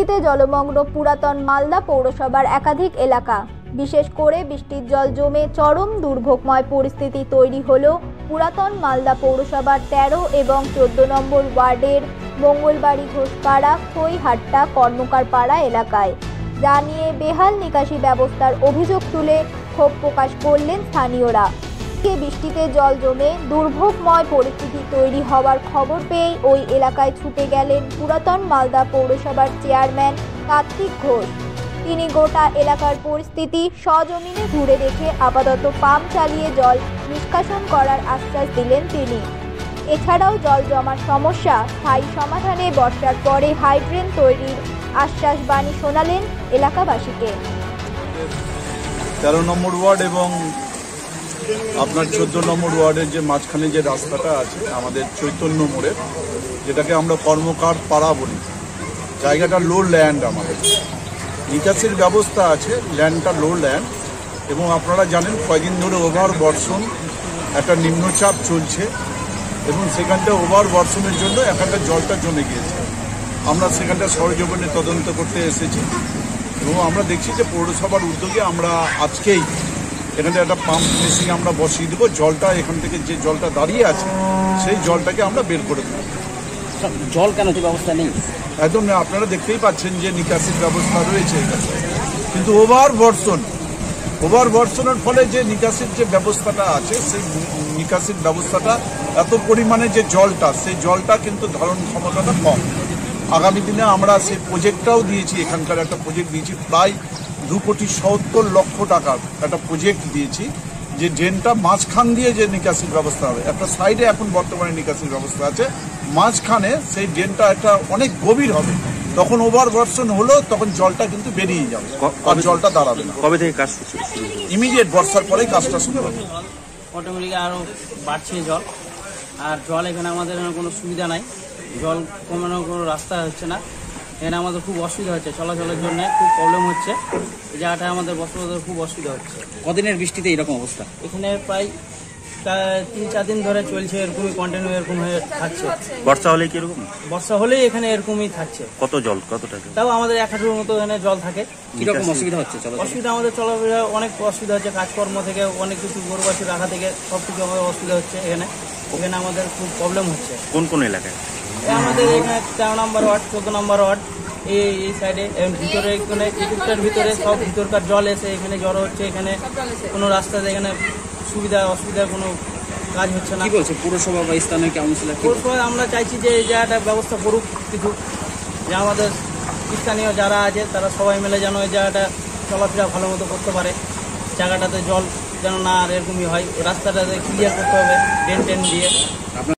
বৃষ্টিতে জলমগ্ন পুরাতন মালদা পৌরসভার একাধিক এলাকা। বিশেষ করে বৃষ্টির জল জমে চরম দুর্ভোগময় পরিস্থিতি তৈরি হলো পুরাতন মালদা পৌরসভার 13 এবং 14 নম্বর ওয়ার্ডের মঙ্গলবাড়ি ঘোষপাড়া, খৈহাট্টা, কর্মকারপাড়া এলাকায়, যা নিয়ে বেহাল নিকাশি ব্যবস্থার অভিযোগ তুলে ক্ষোভ প্রকাশ করলেন স্থানীয়রা। বৃষ্টিতে জল জমে দুর্ভোগময় পরিস্থিতি তৈরি হওয়ার খবর পেয়েই ওই এলাকায় ছুটে গেলেন পুরাতন মালদা পৌরসভার চেয়ারম্যান কার্তিক ঘোষ। তিনি গোটা এলাকার পরিস্থিতি সজমিনে ঘুরে দেখে আপাতত পাম্প চালিয়ে জল নিষ্কাশন করার আশ্বাস দিলেন তিনি। এছাড়াও জল জমার সমস্যা স্থায়ী সমাধানে বর্ষার পরে হাইড্রেন তৈরির আশ্বাস বাণী শোনালেন এলাকাবাসীকে। 13 নম্বর ওয়ার্ড এবং আপনার 14 নম্বর ওয়ার্ডের যে মাঝখানে যে রাস্তাটা আছে আমাদের চৈতন্য মোড়ের, যেটাকে আমরা কর্মকার পাড়া বলি, জায়গাটা লো ল্যান্ড, আমাদের নিকাশির ব্যবস্থা আছে, ল্যান্ডটা লো ল্যান্ড। এবং আপনারা জানেন কয়েকদিন ধরে ওভার বর্ষণ, একটা নিম্নচাপ চলছে এবং সেখানটা ওভার বর্ষণের জন্য এখানটা জলটা জমে গিয়েছে। আমরা সেখানটা সরজমিনে তদন্ত করতে এসেছি এবং আমরা দেখছি যে পৌরসভার উদ্যোগে আমরা আজকেই এখানে একটা পাম্প মেশিন আমরা বসিয়ে দেবো। জলটা এখান থেকে যে জলটা দাঁড়িয়ে আছে সেই জলটাকে আমরা বের করে দেবো। জল কেন ব্যবস্থা নেই? একদম না, আপনারা দেখতেই পাচ্ছেন যে নিকাশির ব্যবস্থা রয়েছে এখানে, কিন্তু ওভার বর্ষণের ফলে যে নিকাশির যে ব্যবস্থাটা আছে সেই নিকাশির ব্যবস্থাটা এত পরিমাণে যে জলটা, সেই জলটা কিন্তু ধারণ ক্ষমতাটা কম। আগামী দিনে আমরা সেই প্রজেক্টটাও দিয়েছি, এখানকার একটা প্রজেক্ট দিয়েছি, প্রায় 2,70,00,000 টাকার একটা প্রজেক্ট দিয়েছি, যে ড্রেনটা মাঝখান দিয়ে যে নিকাশির ব্যবস্থা হবে। একটা সাইডে এখন বর্তমানে নিকাশির ব্যবস্থা আছে, মাঝখানে সেই ড্রেনটা একটা অনেক গভীর হবে। তখন ওভার বর্ষণ হলো তখন জলটা কিন্তু বেরিয়ে যাবে আর জলটা দাঁড়াবে না। কবে থেকে কাজ ইমিডিয়েট বর্ষার পরেই কাজটা শুরু হবে। অটোমেটিক আরও বাড়ছে জল, আর জল এখানে আমাদের কোনো সুবিধা নাই, জল কমানোর কোনো রাস্তা হচ্ছে না। এখানে আমাদের খুব অসুবিধা হচ্ছে, চলাচলের জন্য খুব প্রবলেম হচ্ছে, এই জায়গাটায় আমাদের বসবাসের খুব অসুবিধা হচ্ছে। কদিনের বৃষ্টিতে এরকম অবস্থা? এখানে প্রায় 3-4 দিন ধরে চলছে, এরকমই কন্টিনিউ এরকম হয়ে থাকছে। বর্ষা হলে কি এরকম? বর্ষা হলেই এখানে এরকমই থাকছে। কত জল, কতটা? তাও আমাদের 1 হাঁটুর মতো এখানে জল থাকে। কিরকম অসুবিধা হচ্ছে? অসুবিধা আমাদের চলাফেরা অনেক অসুবিধা হচ্ছে, কাজকর্ম থেকে অনেক কিছু গরু বাছুর রাখা থেকে সব কিছু আমাদের অসুবিধা হচ্ছে। এখানে আমাদের খুব প্রবলেম হচ্ছে। কোন কোন এলাকায়? আমাদের এখানে 13 নম্বর ওয়ার্ড, 14 নম্বর ওয়ার্ড, এই সাইডে ভিতরে একটুটার ভিতরে সব ভিতরকার জল এসে এখানে জড়ো হচ্ছে। এখানে কোনো রাস্তাতে এখানে সুবিধা অসুবিধা কোনো কাজ হচ্ছে না। কি বলছে পুরসভা বা স্থানীয় কাউন্সিলর? পৌরসভা আমরা চাইছি যে এই জায়গাটা ব্যবস্থা করুক কিছু, যে আমাদের স্থানীয় যারা আছে তারা সবাই মিলে যেন এই জায়গাটা চলাফেরা ভালো মতো করতে পারে। জায়গাটাতে জল যেন না আর এরকমই হয়, রাস্তাটাতে ক্লিয়ার করতে হবে ড্রেন দিয়ে।